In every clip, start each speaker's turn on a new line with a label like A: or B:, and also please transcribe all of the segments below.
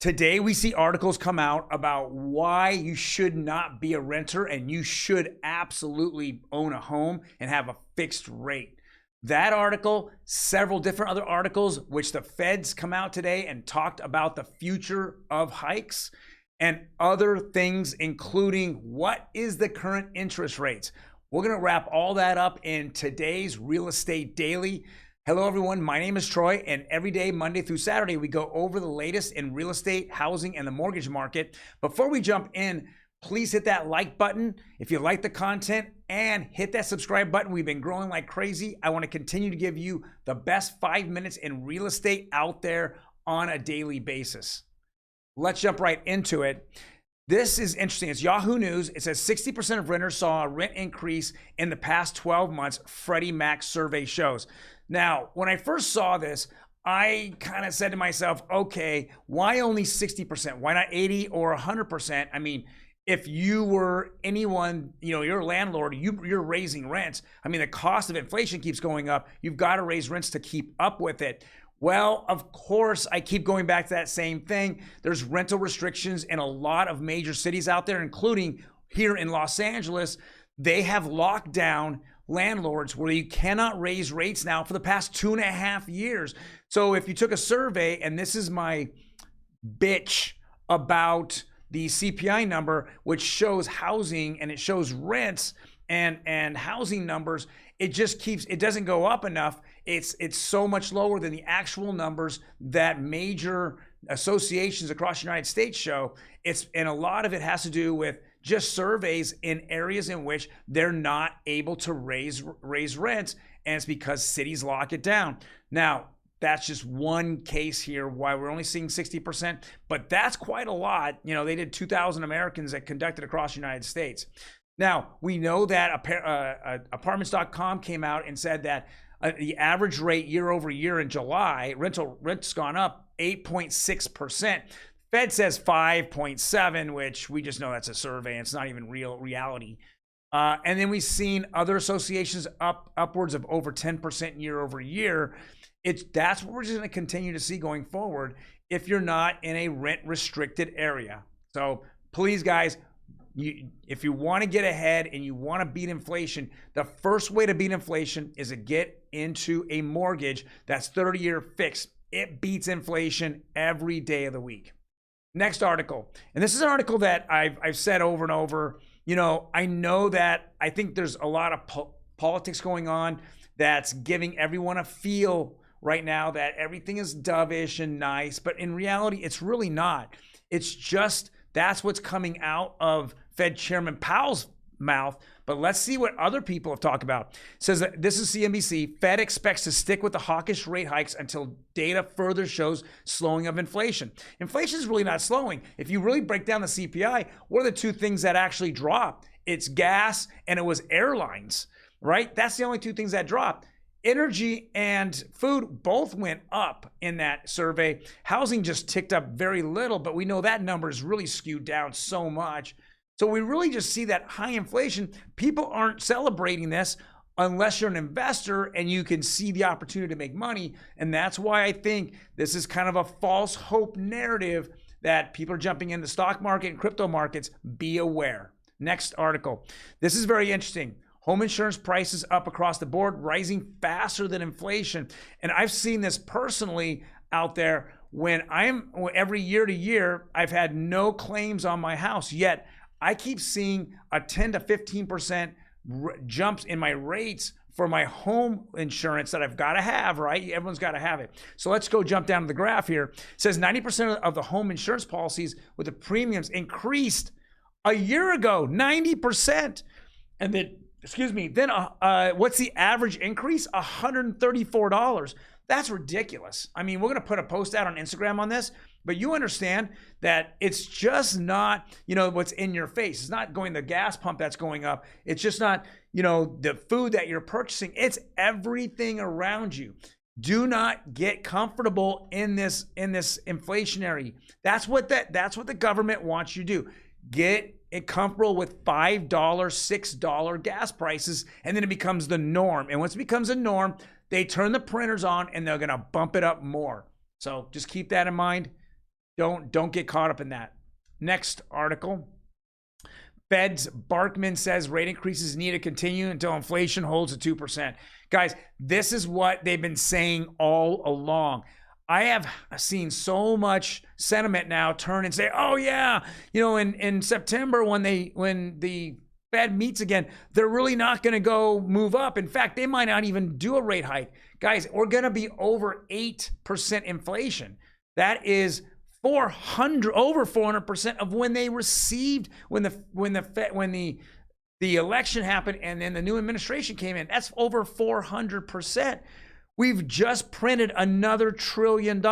A: Today, we see articles come out about why you should not be a renter and you should absolutely own a home and have a fixed rate. That article, several different other articles, which the Feds come out today and talked about the future of hikes and other things, including what is the current interest rates. We're going to wrap all that up in today's Real Estate Daily. Hello, everyone. My name is Troy, and every day, Monday through Saturday, we go over the latest in real estate, housing, and the mortgage market. Before we jump in, please hit that like button if you like the content and hit that subscribe button. We've been growing like crazy. I want to continue to give you the best 5 minutes in real estate out there on a daily basis. Let's jump right into it. This is interesting. It's Yahoo News. It says 60% of renters saw a rent increase in the past 12 months, Freddie Mac survey shows. Now, when I first saw this, I kind of said to myself, okay, why only 60%? Why not 80 or 100%? I mean, if you were anyone, you're a landlord, you're raising rents. I mean, the cost of inflation keeps going up. You've got to raise rents to keep up with it. Well, of course, I keep going back to that same thing. There's rental restrictions in a lot of major cities out there, including here in Los Angeles. They have locked down landlords where you cannot raise rates now for the past 2.5 years. So if you took a survey, and this is my bitch about the CPI number, which shows housing and it shows rents and housing numbers, it doesn't go up enough. It's so much lower than the actual numbers that major associations across the United States show. And a lot of it has to do with just surveys in areas in which they're not able to raise rents, and it's because cities lock it down. Now, that's just one case here why we're only seeing 60%, but that's quite a lot. They did 2,000 Americans that conducted across the United States. Now, we know that apartments.com came out and said that the average rate year over year in July, rent's gone up 8.6%. Fed says 5.7, which we just know that's a survey. It's not even reality. And then we've seen other associations upwards of over 10% year over year. That's what we're just going to continue to see going forward if you're not in a rent restricted area. So please, guys, if you want to get ahead and you want to beat inflation, the first way to beat inflation is to get into a mortgage that's 30-year fixed. It beats inflation every day of the week. Next article, and this is an article that I've said over and over. I know that I think there's a lot of politics going on that's giving everyone a feel right now that everything is dovish and nice, but in reality, it's really not. It's just that's what's coming out of Fed Chairman Powell's mouth. But let's see what other people have talked about. It says that this is CNBC. Fed expects to stick with the hawkish rate hikes until data further shows slowing of inflation. Inflation is really not slowing. If you really break down the CPI, what are the two things that actually dropped? It's gas and it was airlines, right? That's the only two things that dropped. Energy and food both went up in that survey. Housing just ticked up very little, but we know that number is really skewed down so much. So we really just see that high inflation. People aren't celebrating this unless you're an investor and you can see the opportunity to make money. And that's why I think this is kind of a false hope narrative that people are jumping in the stock market and crypto markets. Be aware. Next article. This is very interesting. Home insurance prices up across the board, rising faster than inflation. And I've seen this personally out there when every year to year, I've had no claims on my house, yet I keep seeing a 10 to 15% jumps in my rates for my home insurance that I've got to have, right? Everyone's got to have it. So let's go jump down to the graph here. It says 90% of the home insurance policies with the premiums increased a year ago, 90%. And then, what's the average increase? $134. That's ridiculous. I mean, we're going to put a post out on Instagram on this, but you understand that it's just not, what's in your face. It's not going the gas pump that's going up. It's just not, the food that you're purchasing. It's everything around you. Do not get comfortable in this inflationary. That's what the government wants you to do. Get comfortable with $5, $6 gas prices, and then it becomes the norm. And once it becomes a norm, they turn the printers on and they're going to bump it up more. So just keep that in mind. Don't get caught up in that. Next article. Fed's Barkin says rate increases need to continue until inflation holds at 2%. Guys, this is what they've been saying all along. I have seen so much sentiment now turn and say, oh yeah, in September when the Fed meets again, they're really not going to go move up. In fact, they might not even do a rate hike. Guys, we're going to be over 8% inflation. That is over 400% of when they received when the election happened and then the new administration came in. That's over 400%. We've just printed another $1 trillion.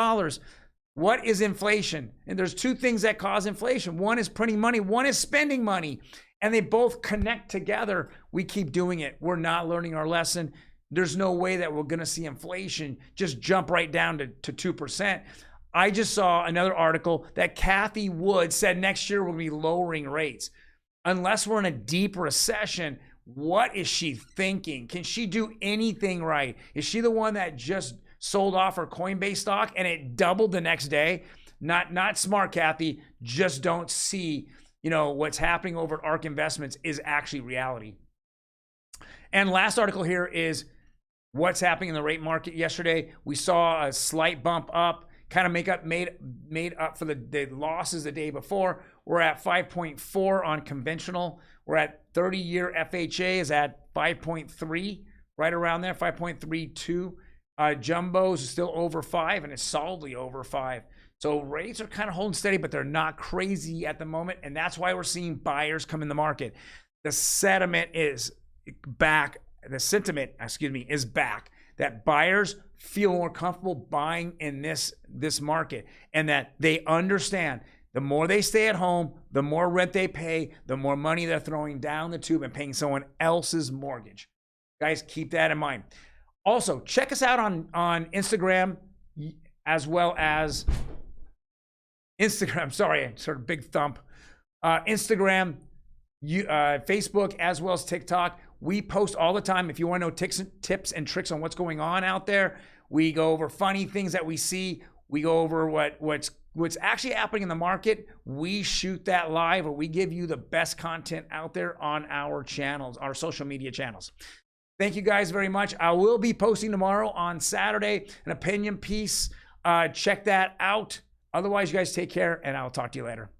A: What is inflation? And there's two things that cause inflation. One is printing money, one is spending money, and they both connect together. We keep doing it. We're not learning our lesson. There's no way that we're going to see inflation just jump right down to 2%. I just saw another article that Kathy Wood said next year we'll be lowering rates. Unless we're in a deep recession, what is she thinking? Can she do anything right? Is she the one that just sold off her Coinbase stock and it doubled the next day? Not smart, Kathy. Just don't see, what's happening over at ARK Investments is actually reality. And last article here is what's happening in the rate market yesterday. We saw a slight bump up, kind of made up for the losses the day before. We're at 5.4 on conventional. We're at 30-year FHA is at 5.3, right around there, 5.32. Jumbos is still over 5, and it's solidly over 5. So rates are kind of holding steady, but they're not crazy at the moment, and that's why we're seeing buyers come in the market. The sentiment is back. Is back. That buyers feel more comfortable buying in this market, and that they understand the more they stay at home, the more rent they pay, the more money they're throwing down the tube and paying someone else's mortgage. Guys, keep that in mind. Also, check us out on Instagram as well as Instagram. Sorry, sort of big thump. Instagram, Facebook, as well as TikTok. We post all the time. If you want to know tips and tricks on what's going on out there, we go over funny things that we see. We go over what's actually happening in the market. We shoot that live, or we give you the best content out there on our channels, our social media channels. Thank you guys very much. I will be posting tomorrow on Saturday an opinion piece. Check that out. Otherwise, you guys take care, and I'll talk to you later.